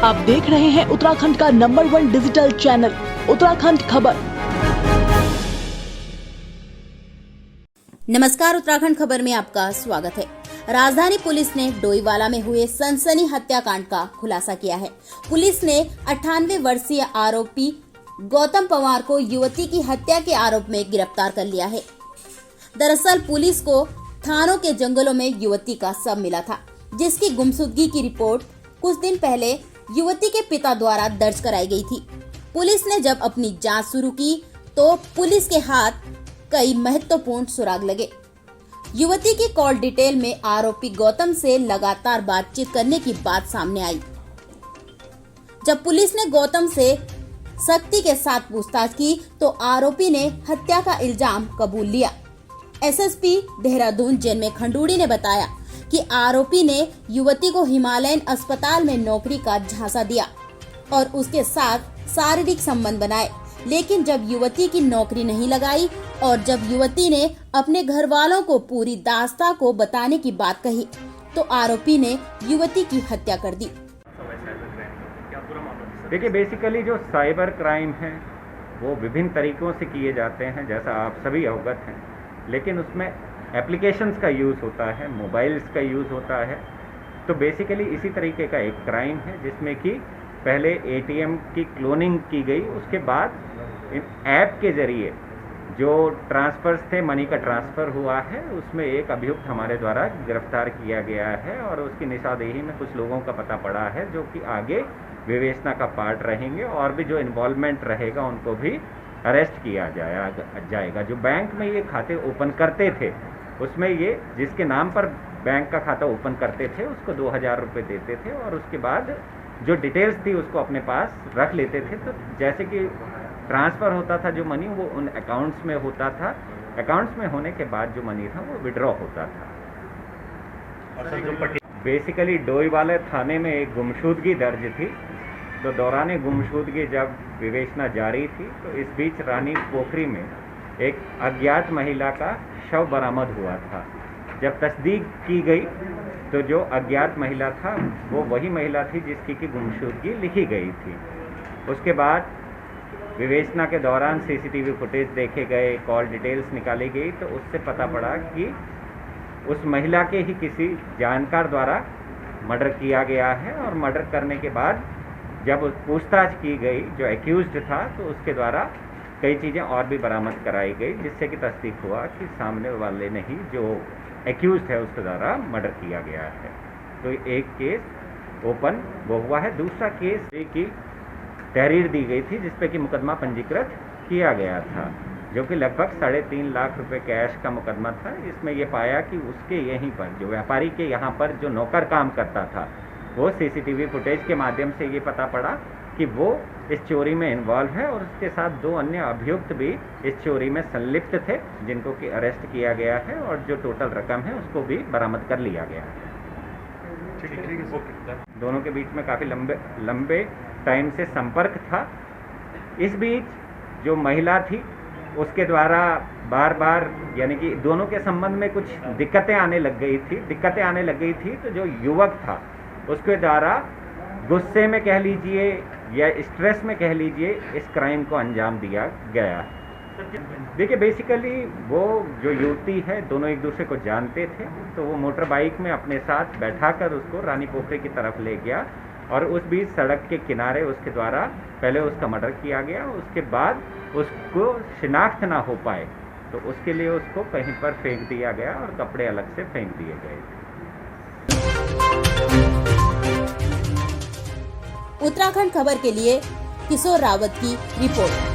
आप देख रहे हैं उत्तराखंड का नंबर 1 डिजिटल चैनल उत्तराखंड खबर। नमस्कार, उत्तराखंड खबर में आपका स्वागत है। राजधानी पुलिस ने डोईवाला में हुए सनसनी हत्याकांड का खुलासा किया है। पुलिस ने 98 वर्षीय आरोपी गौतम पवार को युवती की हत्या के आरोप में गिरफ्तार कर लिया है। दरअसल पुलिस को थानों के जंगलों में युवती का शव मिला था, जिसकी गुमशुदगी की रिपोर्ट कुछ दिन पहले युवती के पिता द्वारा दर्ज कराई गई थी। पुलिस ने जब अपनी जांच शुरू की तो पुलिस के हाथ कई महत्वपूर्ण सुराग लगे। युवती की कॉल डिटेल में आरोपी गौतम से लगातार बातचीत करने की बात सामने आई। जब पुलिस ने गौतम से सख्ती के साथ पूछताछ की तो आरोपी ने हत्या का इल्जाम कबूल लिया। एसएसपी देहरादून जेएमए खंडूड़ी ने बताया कि आरोपी ने युवती को हिमालयन अस्पताल में नौकरी का झांसा दिया और उसके साथ शारीरिक संबंध बनाए, लेकिन जब युवती की नौकरी नहीं लगाई और जब युवती ने अपने घर वालों को पूरी दास्तां को बताने की बात कही तो आरोपी ने युवती की हत्या कर दी। देखिए, बेसिकली जो साइबर क्राइम है वो विभिन्न तरीकों से किए जाते हैं, जैसा आप सभी अवगत हैं, लेकिन उसमें एप्लीकेशंस का यूज़ होता है, मोबाइल्स का यूज़ होता है। तो बेसिकली इसी तरीके का एक क्राइम है जिसमें कि पहले एटीएम की क्लोनिंग की गई, उसके बाद इन ऐप के ज़रिए जो ट्रांसफ़र्स थे, मनी का ट्रांसफ़र हुआ है, उसमें एक अभियुक्त हमारे द्वारा गिरफ्तार किया गया है और उसकी निशानदेही में कुछ लोगों का पता पड़ा है जो कि आगे विवेचना का पार्ट रहेंगे और भी जो इन्वॉल्वमेंट रहेगा उनको भी अरेस्ट किया जाएगा। जो बैंक में ये खाते ओपन करते थे उसमें ये जिसके नाम पर बैंक का खाता ओपन करते थे उसको 2000 रुपये देते थे और उसके बाद जो डिटेल्स थी उसको अपने पास रख लेते थे। तो जैसे कि ट्रांसफ़र होता था जो मनी वो उन अकाउंट्स में होता था, अकाउंट्स में होने के बाद जो मनी था वो विड्रॉ होता था। बेसिकली डोईवाला थाने में एक गुमशुदगी दर्ज थी, तो दौरान गुमशुदगी जब विवेचना जारी थी तो इस बीच रानी पोखरी में एक अज्ञात महिला का शव बरामद हुआ था। जब तस्दीक की गई तो जो अज्ञात महिला था वो वही महिला थी जिसकी की गुमशुदगी लिखी गई थी। उसके बाद विवेचना के दौरान सीसीटीवी फुटेज देखे गए, कॉल डिटेल्स निकाली गई, तो उससे पता पड़ा कि उस महिला के ही किसी जानकार द्वारा मर्डर किया गया है और मर्डर करने के बाद जब पूछताछ की गई जो एक्यूज्ड था तो उसके द्वारा कई चीज़ें और भी बरामद कराई गई, जिससे कि तस्दीक हुआ कि सामने वाले ने ही जो एक्यूज्ड है उसके द्वारा मर्डर किया गया है। तो एक केस ओपन वो हुआ है। दूसरा केस की तहरीर दी गई थी जिस पे कि मुकदमा पंजीकृत किया गया था, जो कि लगभग 3.5 लाख रुपए कैश का मुकदमा था। इसमें यह पाया कि उसके यहीं पर जो व्यापारी के यहाँ पर जो नौकर काम करता था वो सीसीटीवी फुटेज के माध्यम से ये पता पड़ा कि वो इस चोरी में इन्वॉल्व है और उसके साथ 2 अन्य अभियुक्त भी इस चोरी में संलिप्त थे जिनको कि अरेस्ट किया गया है और जो टोटल रकम है उसको भी बरामद कर लिया गया है। दोनों के बीच में काफ़ी लंबे टाइम से संपर्क था। इस बीच जो महिला थी उसके द्वारा बार बार यानी कि दोनों के संबंध में कुछ दिक्कतें आने लग गई थी। तो जो युवक था उसके द्वारा गुस्से में कह लीजिए या स्ट्रेस में कह लीजिए इस क्राइम को अंजाम दिया गया। देखिए, बेसिकली वो जो युवती है दोनों एक दूसरे को जानते थे, तो वो मोटर बाइक में अपने साथ बैठाकर उसको रानी पोखरी की तरफ ले गया और उस बीच सड़क के किनारे उसके द्वारा पहले उसका मर्डर किया गया। उसके बाद उसको शिनाख्त ना हो पाए तो उसके लिए उसको कहीं पर फेंक दिया गया और कपड़े अलग से फेंक दिए गए। उत्तराखंड खबर के लिए किशोर रावत की रिपोर्ट।